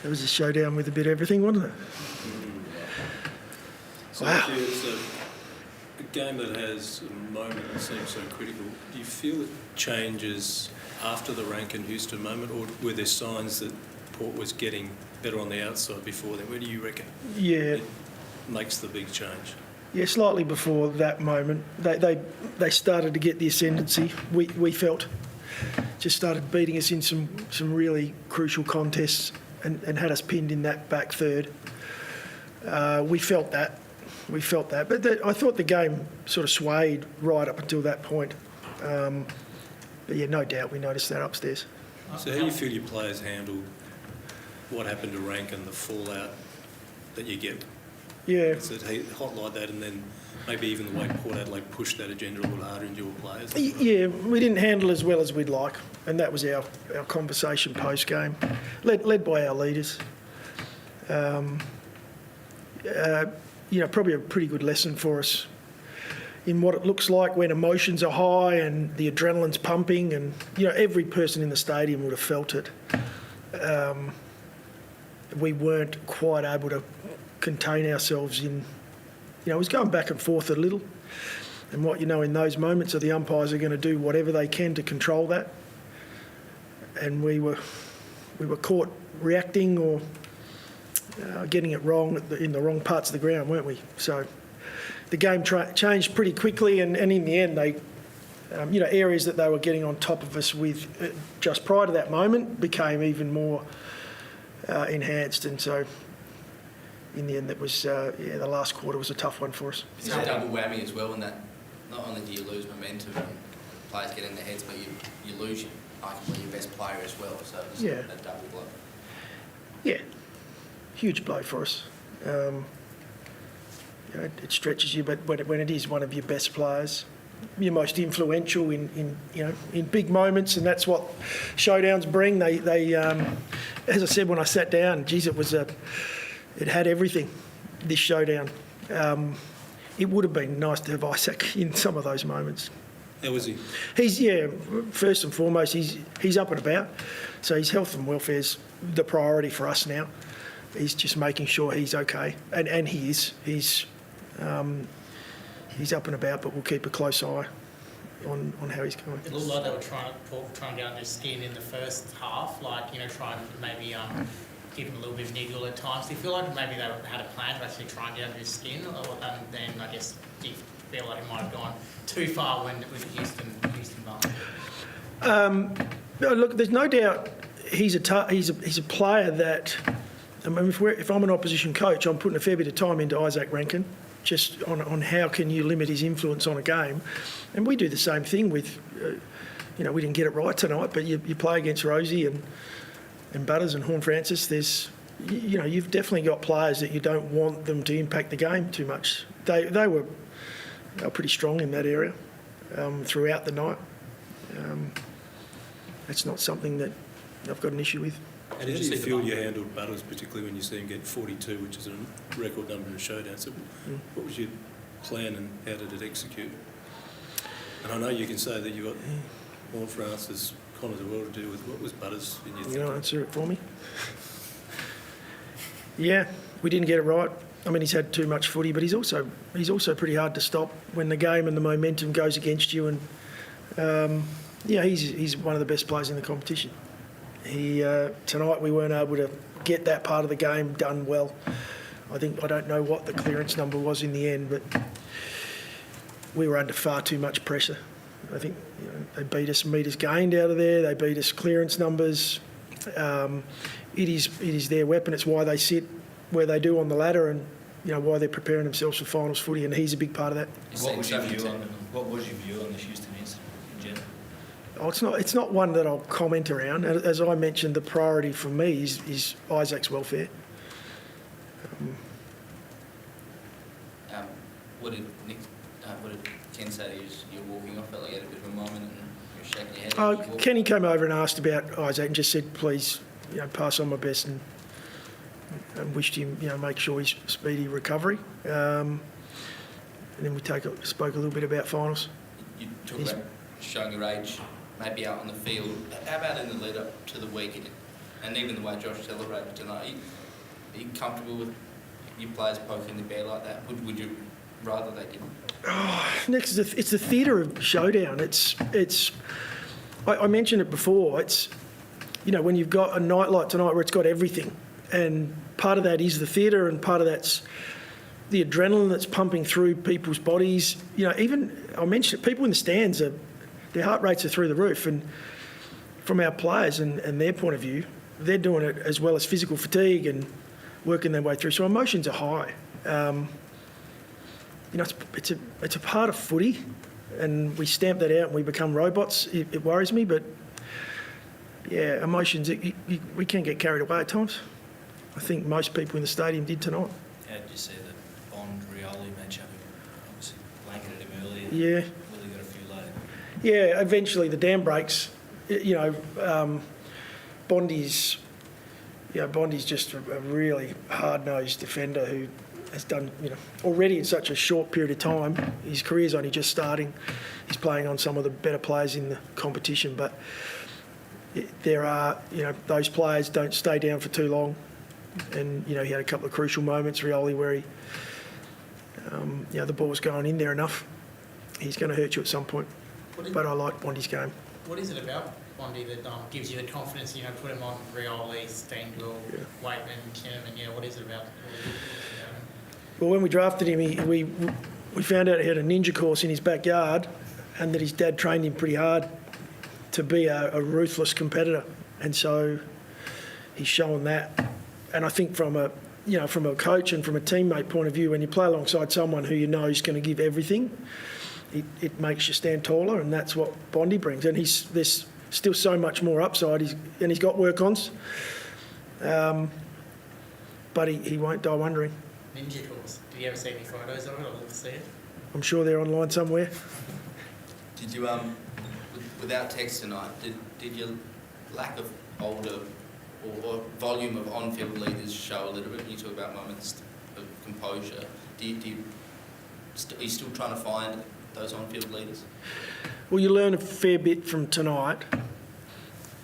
It was a showdown with a bit of everything, wasn't it? So Wow. it's a game that has a moment that seems so critical. Do you feel it changes after the Rankin Houston moment, or were there signs that Port was getting better on the outside before then? Where do you reckon Yeah. it makes the big change? Yeah, slightly before that moment, they started to get the ascendancy. We felt just started beating us in some really crucial contests and had us pinned in that back third. We felt that, but I thought the game sort of swayed right up until that point. But yeah, no doubt we noticed that upstairs. So how do you feel your players handled what happened to Rankin, the fallout that you get? Yeah. So he highlight that, and then maybe even the way Port Adelaide pushed that agenda a little harder into your players. Yeah, we didn't handle as well as we'd like, and that was our conversation post-game, led by our leaders. Probably a pretty good lesson for us in what it looks like when emotions are high and the adrenaline's pumping, and every person in the stadium would have felt it. We weren't quite able to contain ourselves in, it was going back and forth a little. And what in those moments are the umpires are going to do whatever they can to control that. And we were caught reacting or getting it wrong in the wrong parts of the ground, weren't we? So the game changed pretty quickly, and in the end they, areas that they were getting on top of us with just prior to that moment became even more enhanced, and so in the end that was, the last quarter was a tough one for us. It's a double whammy as well in that not only do you lose momentum and players get in their heads, but you lose arguably your best player as well, so it's a double blow. Yeah, huge blow for us. It stretches you, but when it is one of your best players, your most influential in big moments, and that's what showdowns bring. They as I said when I sat down, geez, it had everything, this showdown. It would have been nice to have Isaac in some of those moments. How was he? He's, first and foremost, he's up and about. So his health and welfare's the priority for us now. He's just making sure he's okay, and he is. He's up and about, but we'll keep a close eye on how he's going. It looked like they were trying to get under his skin in the first half, try and maybe give him a little bit of niggle at times. Do you feel like maybe they had a plan to actually try and get under his skin, and then I guess do you feel like it might have gone too far with the Houston bump? Look, there's no doubt he's a player that. I mean, if I'm an opposition coach, I'm putting a fair bit of time into Isaac Rankin, just on how can you limit his influence on a game, and we do the same thing with, we didn't get it right tonight, but you play against Rosie and Butters and Horn Francis. There's, you've definitely got players that you don't want them to impact the game too much. They were pretty strong in that area throughout the night. That's not something that I've got an issue with. How did you feel you handled Butters, particularly when you see him get 42, which is a record number in showdowns? So what was your plan and how did it execute? And I know you can say that you got Horn Francis, Connors, the world to do with. What was Butters in your thinking? You answer it for me? Yeah, we didn't get it right. I mean, he's had too much footy, but he's also pretty hard to stop when the game and the momentum goes against you. And he's one of the best players in the competition. Tonight we weren't able to get that part of the game done well. I don't know what the clearance number was in the end, but we were under far too much pressure. I think they beat us metres gained out of there. They beat us clearance numbers. It is their weapon. It's why they sit where they do on the ladder, and why they're preparing themselves for finals footy. And he's a big part of that. What was your view on the Houston incident in general? Oh, it's not one that I'll comment around. As I mentioned, the priority for me is Isaac's welfare. What did Ken say to you? You're walking off, felt like you had a bit of a moment and you're shaking your head. Kenny came over and asked about Isaac and just said, please, pass on my best and wished him, make sure he's speedy recovery. And then we spoke a little bit about finals. You talk about showing your age, maybe out on the field. How about in the lead up to the week? And even the way Josh celebrated tonight, are you comfortable with your players poking the bear like that? Would you rather they didn't? Next, it's the theatre of Showdown. I mentioned it before. It's, when you've got a night like tonight where it's got everything, and part of that is the theatre, and part of that's the adrenaline that's pumping through people's bodies. Even I mentioned it, people in the stands their heart rates are through the roof, and from our players and their point of view, they're doing it as well as physical fatigue and working their way through. So emotions are high. It's a part of footy, and we stamp that out and we become robots. It worries me, but yeah, emotions, we can get carried away at times. I think most people in the stadium did tonight. How did you see the Bond-Rioli matchup? Obviously blanketed him earlier. Yeah. Really got a few late. Yeah, eventually the dam breaks. Bondi's just a really hard-nosed defender who has done, already in such a short period of time. His career's only just starting. He's playing on some of the better players in the competition, but there are, those players don't stay down for too long. And, he had a couple of crucial moments, Rioli, where he, the ball's going in there enough. He's going to hurt you at some point. But I like Bondi's game. What is it about Bondi that gives you the confidence, put him on Rioli, Stengel, Waitman, Kinnaman, what is it about? Well, when we drafted him, we found out he had a ninja course in his backyard, and that his dad trained him pretty hard to be a ruthless competitor. And so he's shown that. And I think from a coach and from a teammate point of view, when you play alongside someone who is going to give everything, it makes you stand taller, and that's what Bondi brings. And there's still so much more upside, and he's got work-ons, but he won't die wondering. Ninja course. Did you ever see any photos of it? I'd love to see it. I'm sure they're online somewhere. Did you, without text tonight, did your lack of older or volume of on-field leaders show a little bit? When you talk about moments of composure, are you still trying to find those on-field leaders? Well, you learn a fair bit from tonight,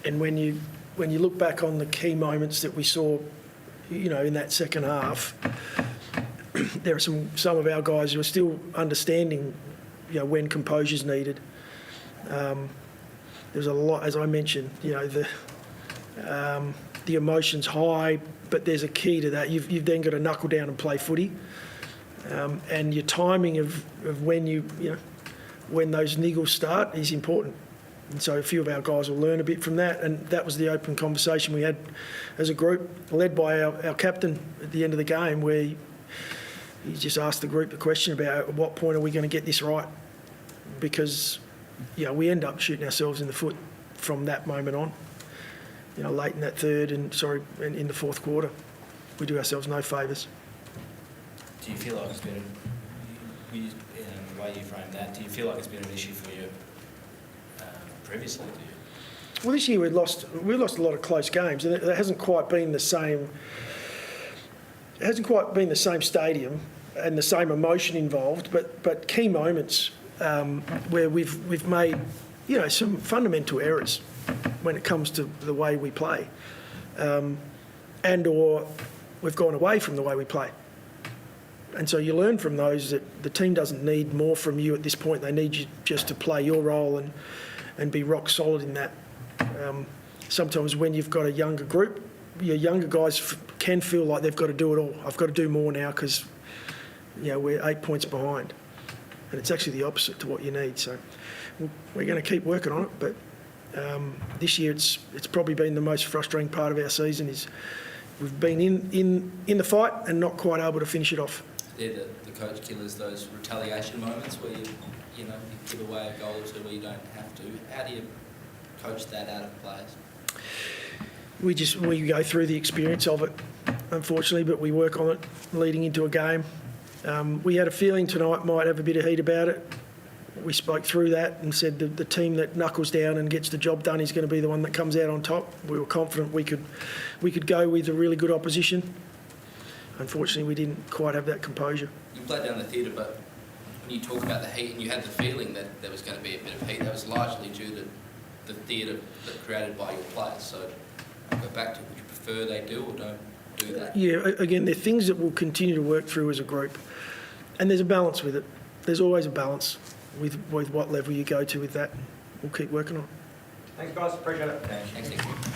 and when you look back on the key moments that we saw, in that second half, there are some of our guys who are still understanding, when composure's needed. There's a lot, as I mentioned, the emotion's high, but there's a key to that. You've then got to knuckle down and play footy, and your timing of when when those niggles start is important. And so a few of our guys will learn a bit from that, and that was the open conversation we had as a group, led by our captain at the end of the game, where he just asked the group the question about at what point are we going to get this right? Because, we end up shooting ourselves in the foot from that moment on. Late in that in the fourth quarter, we do ourselves no favours. Do you feel like it's been, the way you framed that, do you feel like it's been an issue for you previously? Do you? Well, this year we lost a lot of close games, and it hasn't quite been the same. It hasn't quite been the same stadium and the same emotion involved, but key moments where we've made some fundamental errors when it comes to the way we play, and or we've gone away from the way we play. And so you learn from those that the team doesn't need more from you at this point. They need you just to play your role and be rock solid in that. Sometimes when you've got a younger group, your younger guys can feel like they've got to do it all. I've got to do more now because we're 8 points behind. And it's actually the opposite to what you need. So we're going to keep working on it. But this year it's probably been the most frustrating part of our season is we've been in the fight and not quite able to finish it off. They're the coach killers, those retaliation moments where you give away a goal or two where you don't have to. How do you coach that out of players? We go through the experience of it, unfortunately, but we work on it leading into a game. We had a feeling tonight might have a bit of heat about it. We spoke through that and said the team that knuckles down and gets the job done is going to be the one that comes out on top. We were confident we could go with a really good opposition. Unfortunately, we didn't quite have that composure. You played down the theatre, but when you talk about the heat and you had the feeling that there was going to be a bit of heat, that was largely due to the theatre that created by your players. So I've go back to? Would you prefer they do or don't do that? Yeah, again, they're things that we'll continue to work through as a group. And there's a balance with it. There's always a balance with what level you go to with that. We'll keep working on it. Thanks, guys. Appreciate it. Thanks, Nick.